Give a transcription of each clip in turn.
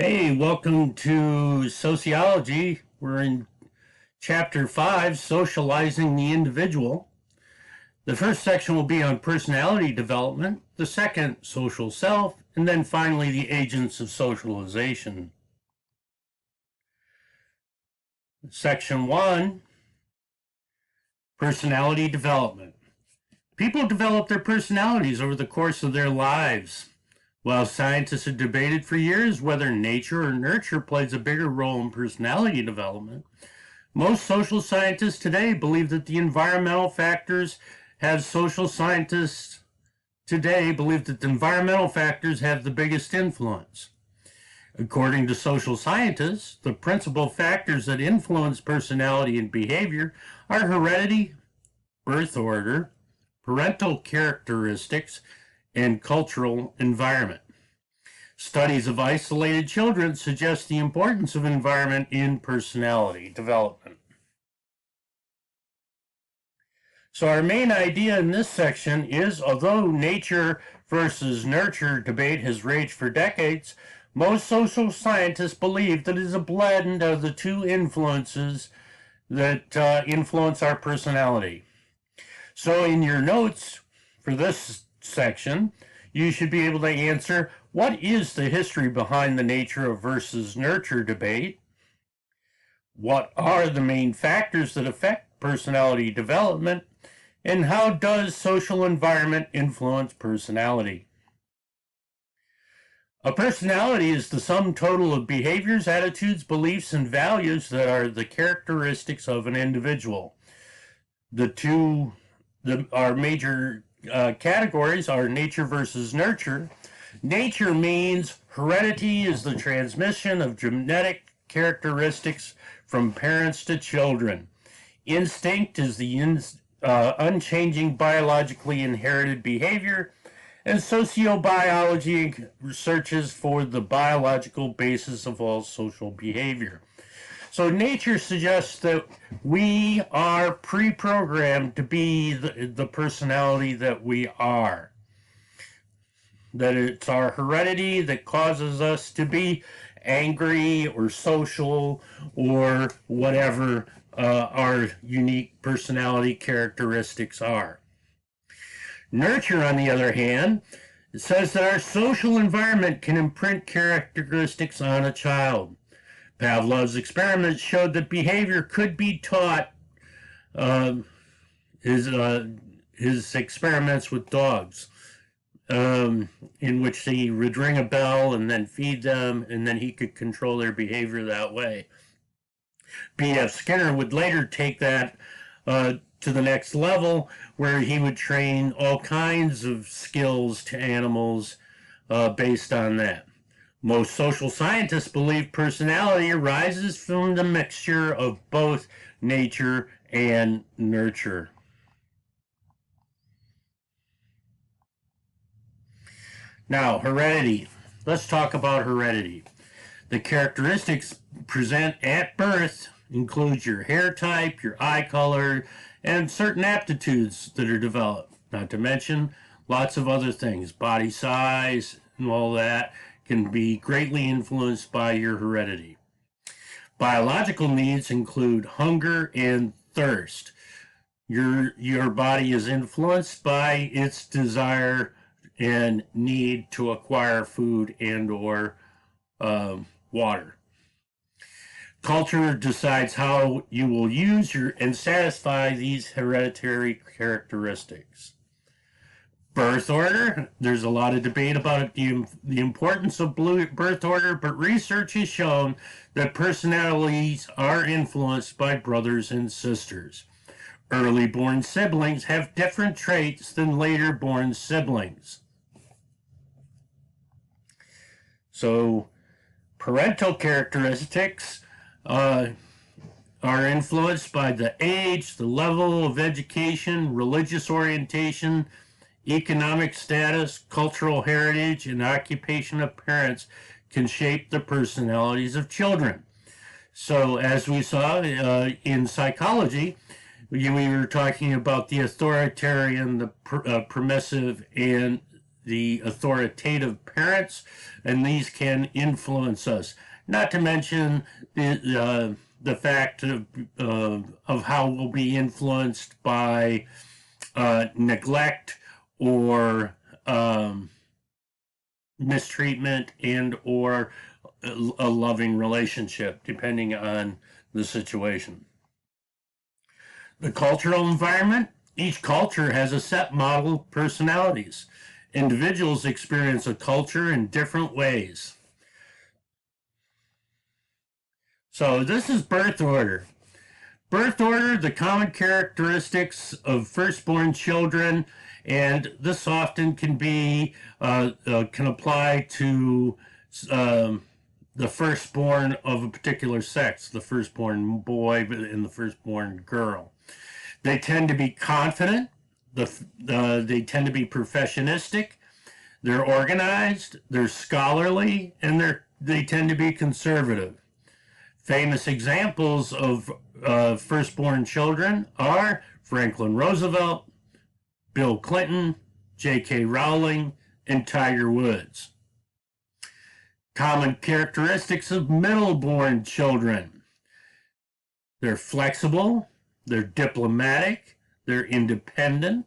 Hey, welcome to Sociology. We're in Chapter 5, Socializing the Individual. The first section will be on personality development, the second, social self, and then finally, the agents of socialization. Section 1, personality development. People develop their personalities over the course of their lives. While scientists have debated for years whether nature or nurture plays a bigger role in personality development, most social scientists today believe that the environmental factors have the biggest influence. According to social scientists, the principal factors that influence personality and behavior are heredity, birth order, parental characteristics, and cultural environment. Studies of isolated children suggest the importance of environment in personality development. So our main idea in this section is, although nature versus nurture debate has raged for decades, most social scientists believe that it is a blend of the two influences that influence our personality. So in your notes for this section, you should be able to answer, what is the history behind the nature versus nurture debate? What are the main factors that affect personality development? And how does social environment influence personality? A personality is the sum total of behaviors, attitudes, beliefs, and values that are the characteristics of an individual. Our major categories are nature versus nurture. Nature means heredity is the transmission of genetic characteristics from parents to children. Instinct is the unchanging biologically inherited behavior, and sociobiology researches for the biological basis of all social behavior. So nature suggests that we are pre-programmed to be the personality that we are. That it's our heredity that causes us to be angry or social or whatever our unique personality characteristics are. Nurture, on the other hand, says that our social environment can imprint characteristics on a child. Pavlov's experiments showed that behavior could be taught. His experiments with dogs, in which he would ring a bell and then feed them, and then he could control their behavior that way. B.F. Skinner would later take that to the next level, where he would train all kinds of skills to animals based on that. Most social scientists believe personality arises from the mixture of both nature and nurture. Now, heredity. Let's talk about heredity. The characteristics present at birth include your hair type, your eye color, and certain aptitudes that are developed. Not to mention lots of other things, body size and all that can be greatly influenced by your heredity. Biological needs include hunger and thirst. Your body is influenced by its desire and need to acquire food and or water. Culture decides how you will use and satisfy these hereditary characteristics. Birth order, there's a lot of debate about the importance of birth order, but research has shown that personalities are influenced by brothers and sisters. Early born siblings have different traits than later born siblings. So parental characteristics are influenced by the age, the level of education, religious orientation, economic status, cultural heritage, and occupation of parents can shape the personalities of children. So as we saw in psychology, we were talking about the authoritarian, the permissive, and the authoritative parents, and these can influence us. Not to mention the fact of how we'll be influenced by neglect or mistreatment and or a loving relationship, depending on the situation. The cultural environment. Each culture has a set model of personalities. Individuals experience a culture in different ways. So this is birth order. Birth order, the common characteristics of firstborn children, and this often can be can apply to the firstborn of a particular sex, the firstborn boy and the firstborn girl. They tend to be confident. They tend to be professionistic. They're organized. They're scholarly, and they tend to be conservative. Famous examples of firstborn children are Franklin Roosevelt, Bill Clinton, J.K. Rowling, and Tiger Woods. Common characteristics of middleborn children. They're flexible, they're diplomatic, they're independent,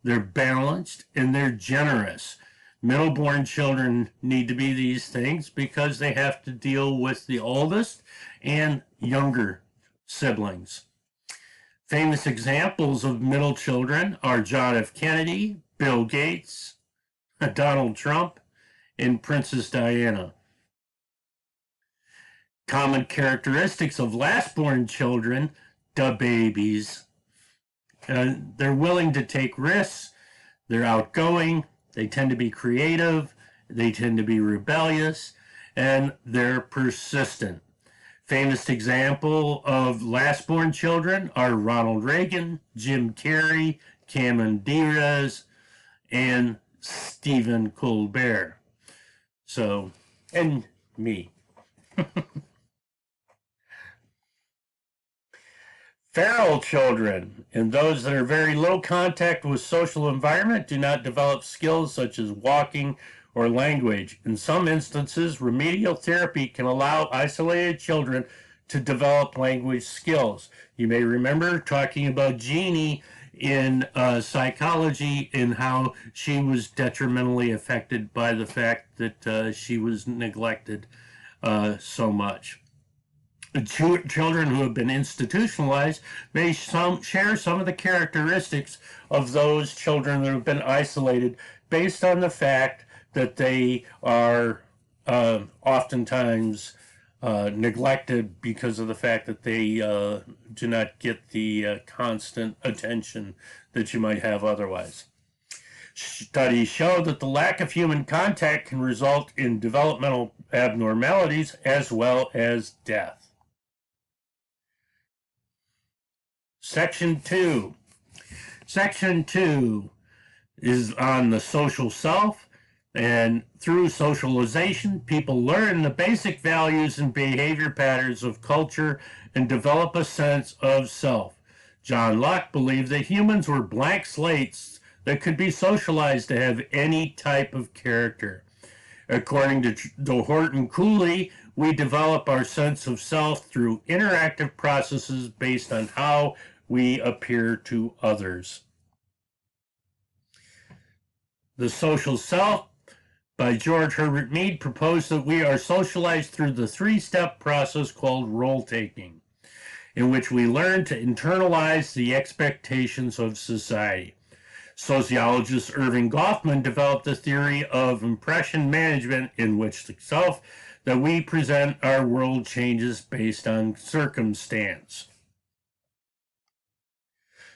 they're balanced, and they're generous. Middleborn children need to be these things because they have to deal with the oldest and younger siblings. Famous examples of middle children are John F. Kennedy, Bill Gates, Donald Trump, and Princess Diana. Common characteristics of lastborn children, the babies. They're willing to take risks, they're outgoing, they tend to be creative, they tend to be rebellious, and they're persistent. Famous example of lastborn children are Ronald Reagan, Jim Carrey, Cameron Diaz, and Stephen Colbert. So, and me. Feral children and those that are very low contact with social environment do not develop skills such as walking or language. In some instances, remedial therapy can allow isolated children to develop language skills. You may remember talking about Jeannie in Psychology and how she was detrimentally affected by the fact that she was neglected so much. Children who have been institutionalized may share some of the characteristics of those children that have been isolated based on the fact that they are oftentimes neglected because of the fact that they do not get the constant attention that you might have otherwise. Studies show that the lack of human contact can result in developmental abnormalities as well as death. Section 2. Section 2 is on the social self, and through socialization, people learn the basic values and behavior patterns of culture and develop a sense of self. John Locke believed that humans were blank slates that could be socialized to have any type of character. According to Horton Cooley, we develop our sense of self through interactive processes based on how we appear to others. The Social Self by George Herbert Mead proposed that we are socialized through the three-step process called role-taking, in which we learn to internalize the expectations of society. Sociologist Irving Goffman developed the theory of impression management, in which the self that we present our world changes based on circumstance.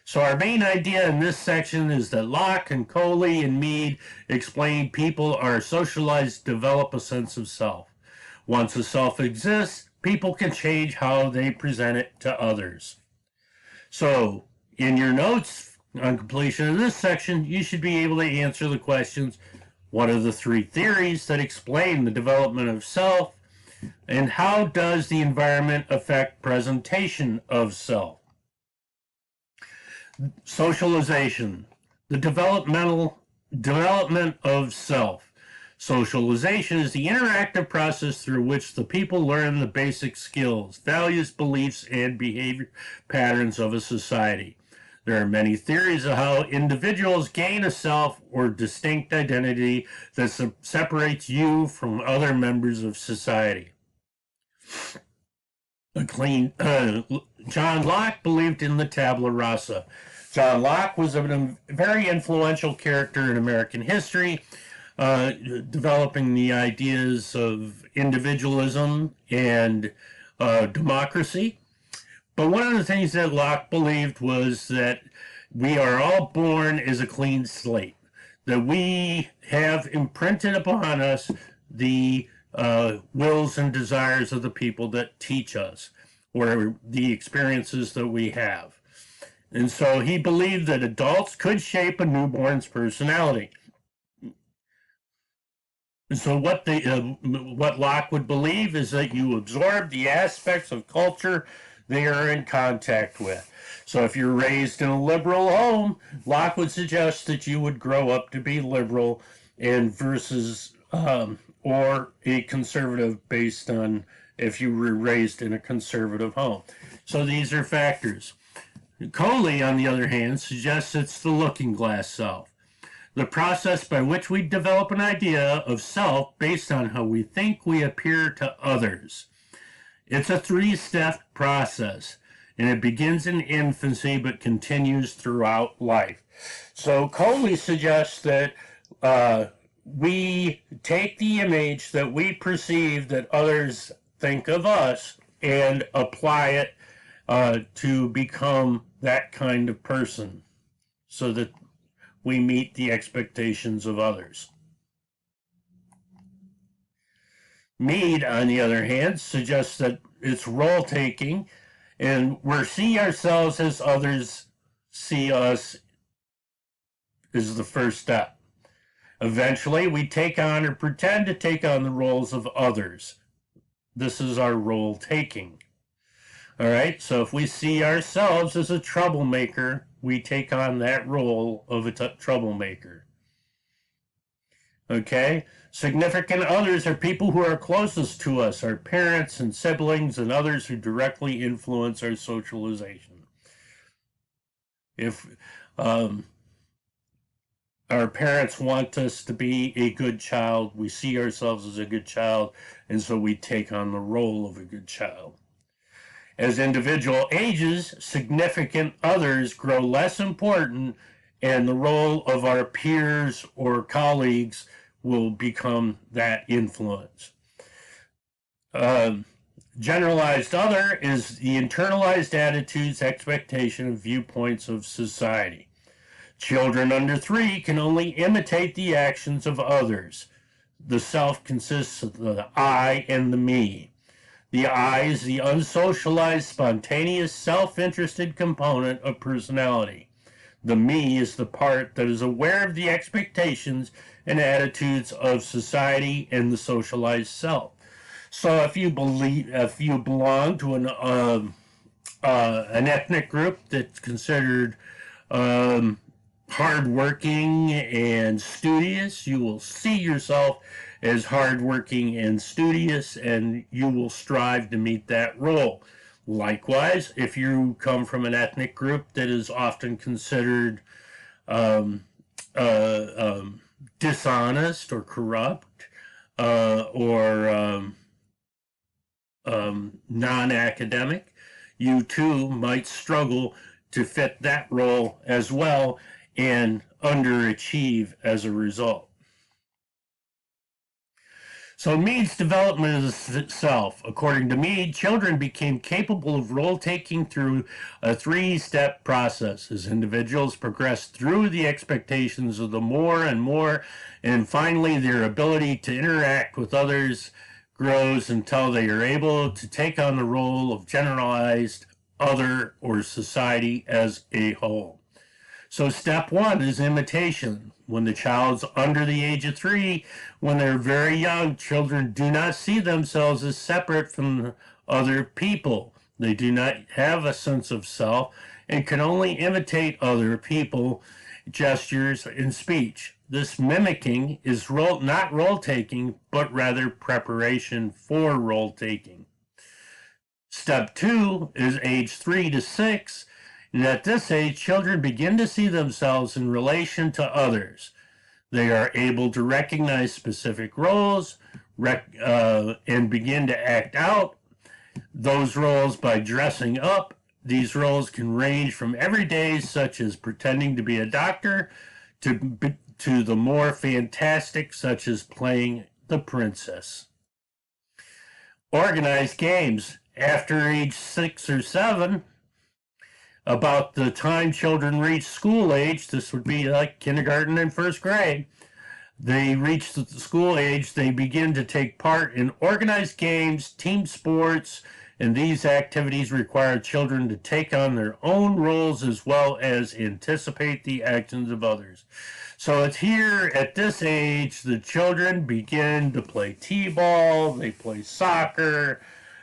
So our main idea in this section is that Locke and Coley and Mead explain people are socialized to develop a sense of self. Once a self exists, people can change how they present it to others. So in your notes on completion of this section, you should be able to answer the questions: what are the three theories that explain the development of self, and how does the environment affect presentation of self? Socialization. The developmental development of self. Socialization is the interactive process through which the people learn the basic skills, values, beliefs, and behavior patterns of a society. There are many theories of how individuals gain a self or distinct identity that separates you from other members of society. John Locke believed in the tabula rasa. John Locke was a very influential character in American history, developing the ideas of individualism and democracy. But one of the things that Locke believed was that we are all born as a clean slate, that we have imprinted upon us the wills and desires of the people that teach us, or the experiences that we have. And so he believed that adults could shape a newborn's personality. And so what Locke would believe is that you absorb the aspects of culture they are in contact with. So if you're raised in a liberal home, Locke would suggest that you would grow up to be liberal and versus or a conservative based on if you were raised in a conservative home. So these are factors. Coley, on the other hand, suggests it's the looking glass self, the process by which we develop an idea of self based on how we think we appear to others. It's a three-step process, and it begins in infancy but continues throughout life. So Coley suggests that we take the image that we perceive that others think of us and apply it to become that kind of person so that we meet the expectations of others. Mead, on the other hand, suggests that it's role-taking, and we see ourselves as others see us is the first step. Eventually, we take on or pretend to take on the roles of others. This is our role-taking. All right, so if we see ourselves as a troublemaker, we take on that role of a troublemaker. Okay, significant others are people who are closest to us, our parents and siblings and others who directly influence our socialization. If our parents want us to be a good child, we see ourselves as a good child, and so we take on the role of a good child. As individual ages, significant others grow less important, and the role of our peers or colleagues will become that influence. Generalized other is the internalized attitudes, expectation, and viewpoints of society. Children under 3 can only imitate the actions of others. The self consists of the I and the me. The I is the unsocialized, spontaneous, self-interested component of personality. The me is the part that is aware of the expectations and attitudes of society and the socialized self. So if you belong to an ethnic group that's considered hardworking and studious, you will see yourself as hardworking and studious, and you will strive to meet that role. Likewise, if you come from an ethnic group that is often considered dishonest or corrupt or non-academic, you too might struggle to fit that role as well and underachieve as a result. So Mead's development of itself. According to Mead, children became capable of role-taking through a 3-step process. As individuals progressed through the expectations of the more and more, and finally their ability to interact with others grows until they are able to take on the role of generalized other or society as a whole. So step 1 is imitation. When the child's under the age of 3, when they're very young, children do not see themselves as separate from other people. They do not have a sense of self and can only imitate other people, gestures, and speech. this mimicking is not role-taking, but rather preparation for role-taking. Step 2 is age 3 to 6, and at this age, children begin to see themselves in relation to others. They are able to recognize specific roles and begin to act out those roles by dressing up. These roles can range from everyday, such as pretending to be a doctor, to the more fantastic, such as playing the princess. Organized games. After age 6 or 7, about the time children reach school age, this would be like kindergarten and first grade, they reach the school age, they begin to take part in organized games, team sports, and these activities require children to take on their own roles as well as anticipate the actions of others. So it's here at this age the children begin to play t-ball, they play soccer,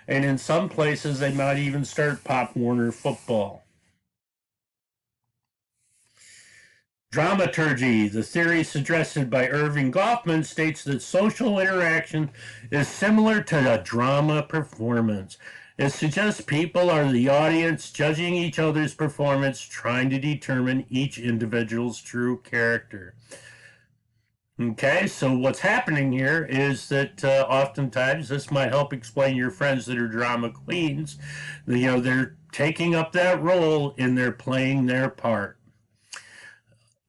and in some places they might even start Pop Warner football. Dramaturgy, the theory suggested by Irving Goffman, states that social interaction is similar to a drama performance. It suggests people are the audience judging each other's performance, trying to determine each individual's true character. Okay, so what's happening here is that oftentimes this might help explain your friends that are drama queens. They're taking up that role and they're playing their part.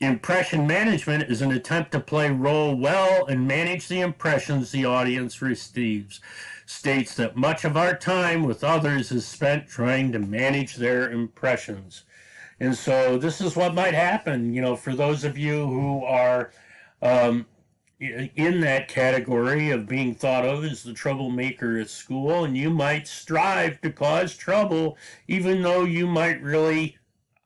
Impression management is an attempt to play role well and manage the impressions the audience receives. States that much of our time with others is spent trying to manage their impressions. And so this is what might happen, for those of you who are in that category of being thought of as the troublemaker at school, and you might strive to cause trouble, even though you might really,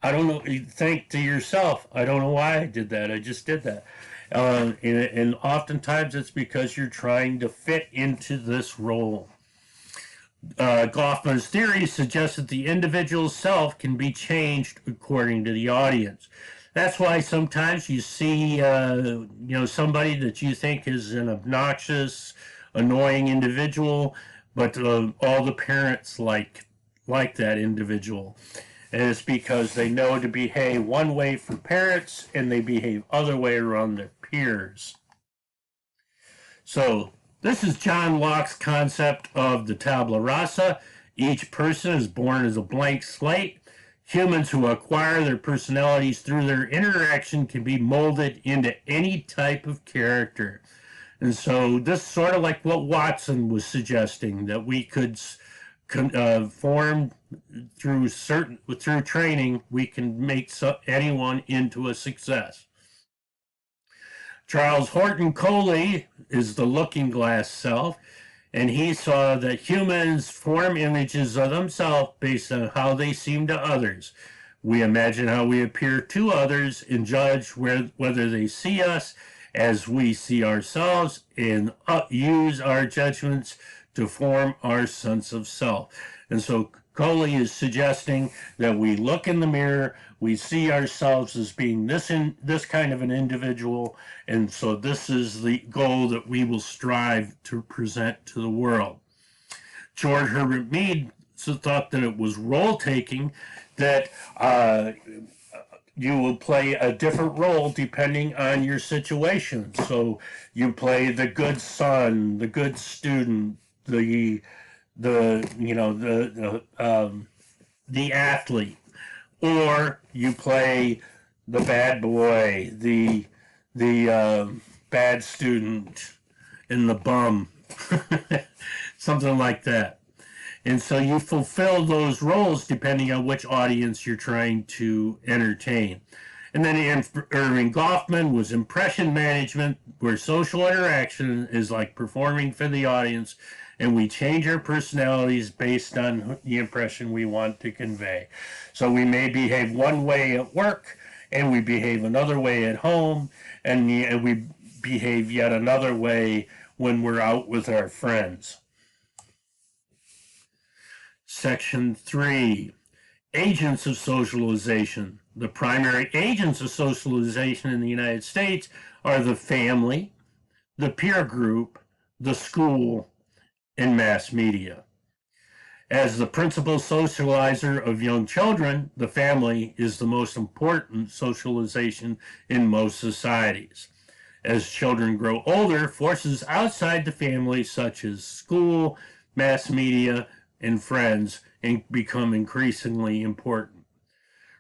think to yourself, I don't know why I did that. I just did that. And oftentimes it's because you're trying to fit into this role. Goffman's theory suggests that the individual self can be changed according to the audience. That's why sometimes you see, somebody that you think is an obnoxious, annoying individual, but all the parents like that individual. And it's because they know to behave one way for parents and they behave other way around their peers. So this is John Locke's concept of the tabula rasa. Each person is born as a blank slate. Humans who acquire their personalities through their interaction can be molded into any type of character. And so this is sort of like what Watson was suggesting, that we could form through training, we can make anyone into a success. Charles Horton Coley is the looking glass self, and he saw that humans form images of themselves based on how they seem to others. We imagine how we appear to others and judge whether they see us as we see ourselves, and use our judgments to form our sense of self. And so Coley is suggesting that we look in the mirror, we see ourselves as being this kind of an individual, and so this is the goal that we will strive to present to the world. George Herbert Mead thought that it was role-taking, that you will play a different role depending on your situation. So you play the good son, the good student, the athlete, or you play the bad boy, the bad student, and the bum, something like that. And so you fulfill those roles depending on which audience you're trying to entertain. And then Irving Goffman was impression management, where social interaction is like performing for the audience, and we change our personalities based on the impression we want to convey. So we may behave one way at work, and we behave another way at home, and we behave yet another way when we're out with our friends. Section 3. Agents of socialization. The primary agents of socialization in the United States are the family, the peer group, the school, and mass media. As the principal socializer of young children, the family is the most important socialization in most societies. As children grow older, forces outside the family, such as school, mass media, and friends, become increasingly important.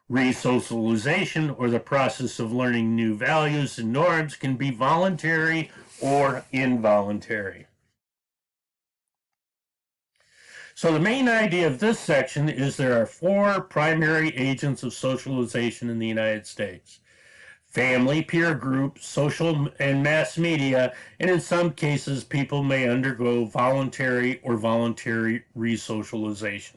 Resocialization, or the process of learning new values and norms, can be voluntary or involuntary. So the main idea of this section is there are four primary agents of socialization in the United States: family, peer group, social and mass media, and in some cases people may undergo voluntary or voluntary resocialization.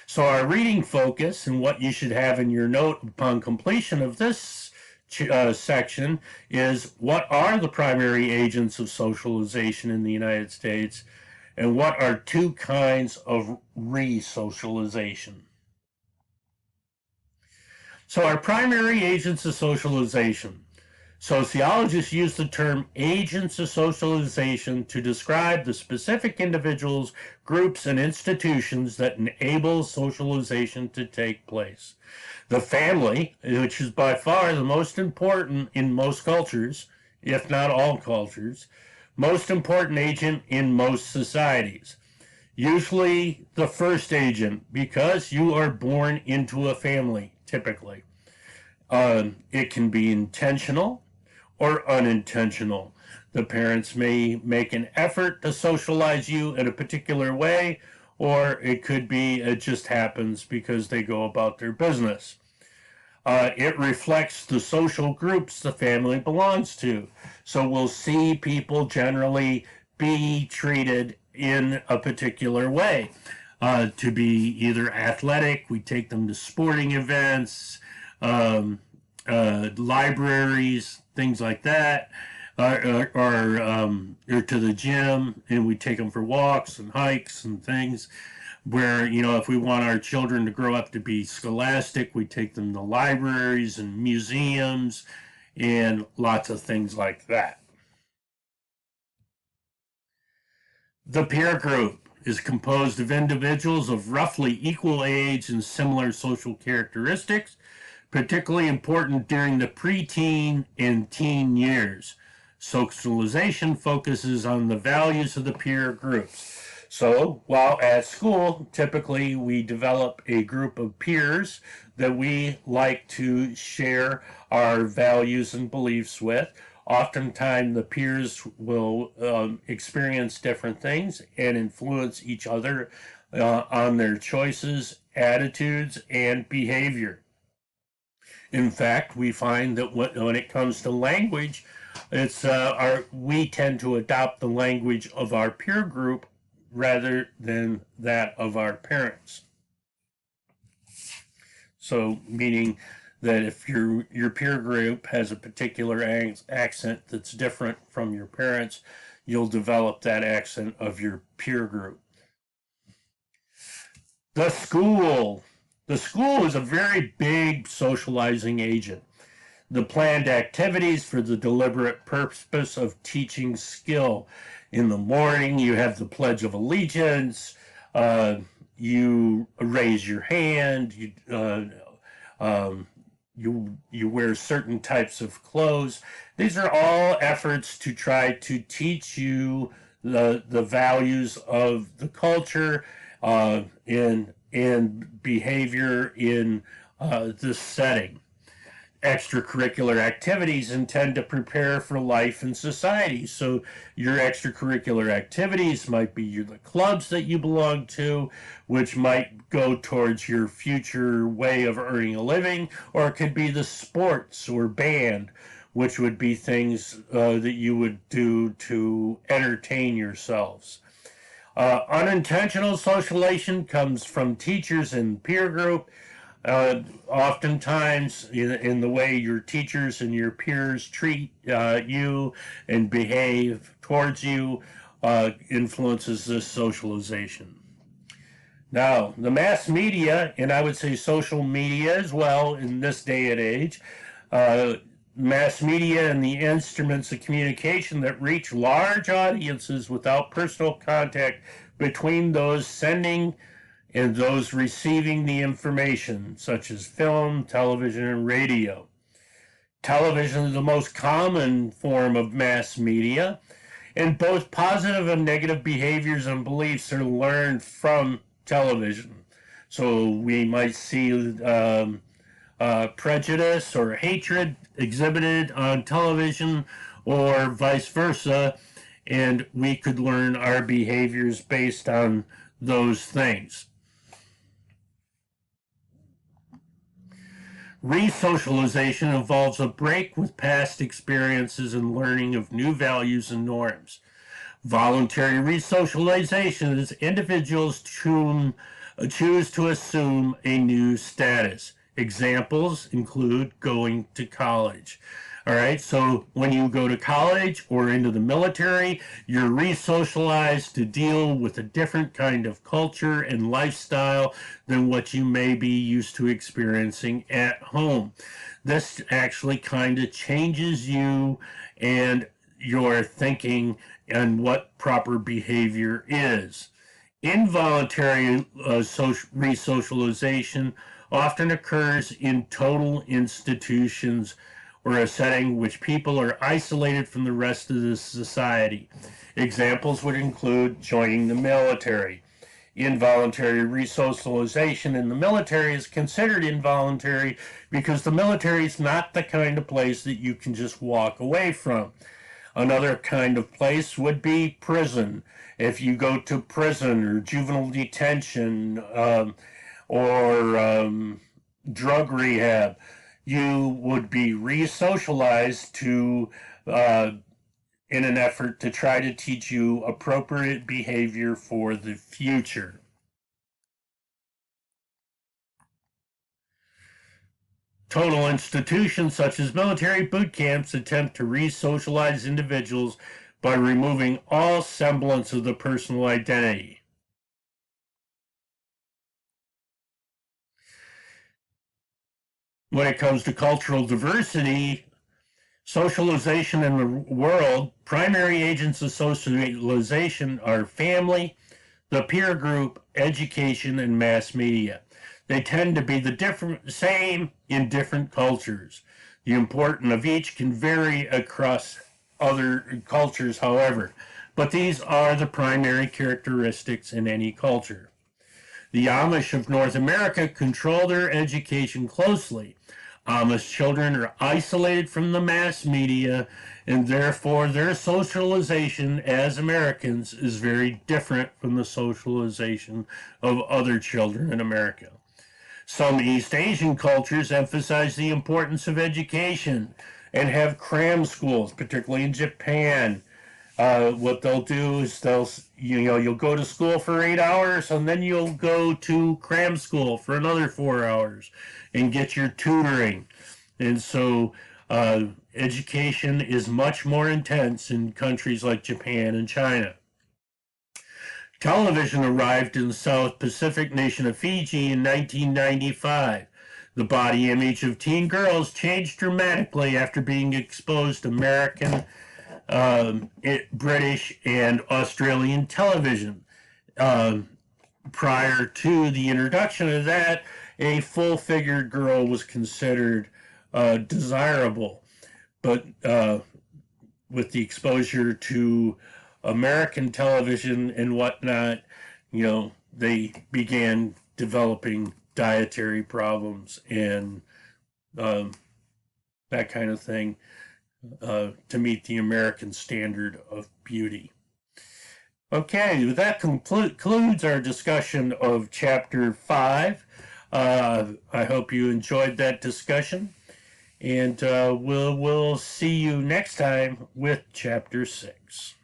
So our reading focus and what you should have in your note upon completion of this section is: what are the primary agents of socialization in the United States, and what are two kinds of resocialization? So our primary agents of socialization. Sociologists use the term agents of socialization to describe the specific individuals, groups, and institutions that enable socialization to take place. The family, which is by far the most important in most cultures, if not all cultures, most important agent in most societies. Usually the first agent, because you are born into a family, typically. It can be intentional or unintentional. The parents may make an effort to socialize you in a particular way, or it could be it just happens because they go about their business. It reflects the social groups the family belongs to. So we'll see people generally be treated in a particular way. To be either athletic, we take them to sporting events, libraries, things like that, or to the gym, and we take them for walks and hikes and things. Where, if we want our children to grow up to be scholastic, we take them to libraries and museums and lots of things like that. The peer group is composed of individuals of roughly equal age and similar social characteristics, particularly important during the preteen and teen years. Socialization focuses on the values of the peer groups. So while at school, typically we develop a group of peers that we like to share our values and beliefs with. Oftentimes the peers will experience different things and influence each other on their choices, attitudes, and behavior. In fact, we find that when it comes to language, we tend to adopt the language of our peer group rather than that of our parents. So, meaning that if your peer group has a particular accent that's different from your parents, you'll develop that accent of your peer group. The school. The school is a very big socializing agent. The planned activities for the deliberate purpose of teaching skill. In the morning, you have the Pledge of Allegiance. You raise your hand. You wear certain types of clothes. These are all efforts to try to teach you the values of the culture and behavior in this setting. Extracurricular activities intend to prepare for life in society. So your extracurricular activities might be the clubs that you belong to, which might go towards your future way of earning a living, or it could be the sports or band, which would be things that you would do to entertain yourselves. Unintentional socialization comes from teachers and peer group. Oftentimes, in the way your teachers and your peers treat you and behave towards you, influences this socialization. Now, the mass media, and I would say social media as well in this day and age, uh, mass media and the instruments of communication that reach large audiences without personal contact between those sending and those receiving the information, such as film, television, and radio. Television is the most common form of mass media, and both positive and negative behaviors and beliefs are learned from television. So we might see prejudice or hatred exhibited on television, or vice versa, and we could learn our behaviors based on those things. Resocialization involves a break with past experiences and learning of new values and norms. Voluntary resocialization is individuals choose to assume a new status. Examples include going to college. All right, so when you go to college or into the military, you're resocialized to deal with a different kind of culture and lifestyle than what you may be used to experiencing at home. This actually kind of changes you and your thinking and what proper behavior is. Involuntary resocialization often occurs in total institutions or a setting which people are isolated from the rest of the society. Examples would include joining the military. Involuntary resocialization in the military is considered involuntary because the military is not the kind of place that you can just walk away from. Another kind of place would be prison. If you go to prison or juvenile detention or drug rehab, you would be re-socialized to in an effort to try to teach you appropriate behavior for the future. Total institutions such as military boot camps attempt to re-socialize individuals by removing all semblance of the personal identity. When it comes to cultural diversity, socialization in the world, primary agents of socialization are family, the peer group, education, and mass media. They tend to be the same in different cultures. The importance of each can vary across other cultures, however, but these are the primary characteristics in any culture. The Amish of North America control their education closely. Amish children are isolated from the mass media, and therefore their socialization as Americans is very different from the socialization of other children in America. Some East Asian cultures emphasize the importance of education and have cram schools, particularly in Japan. What they'll do is you'll go to school for 8 hours and then you'll go to cram school for another 4 hours and get your tutoring. And so education is much more intense in countries like Japan and China. Television arrived in the South Pacific nation of Fiji in 1995. The body image of teen girls changed dramatically after being exposed to American, British, and Australian television. Prior to the introduction of that, a full-figured girl was considered desirable. But with the exposure to American television and whatnot, they began developing dietary problems and that kind of thing to meet the American standard of beauty. Okay, that concludes our discussion of Chapter 5. I hope you enjoyed that discussion, and we'll see you next time with Chapter 6.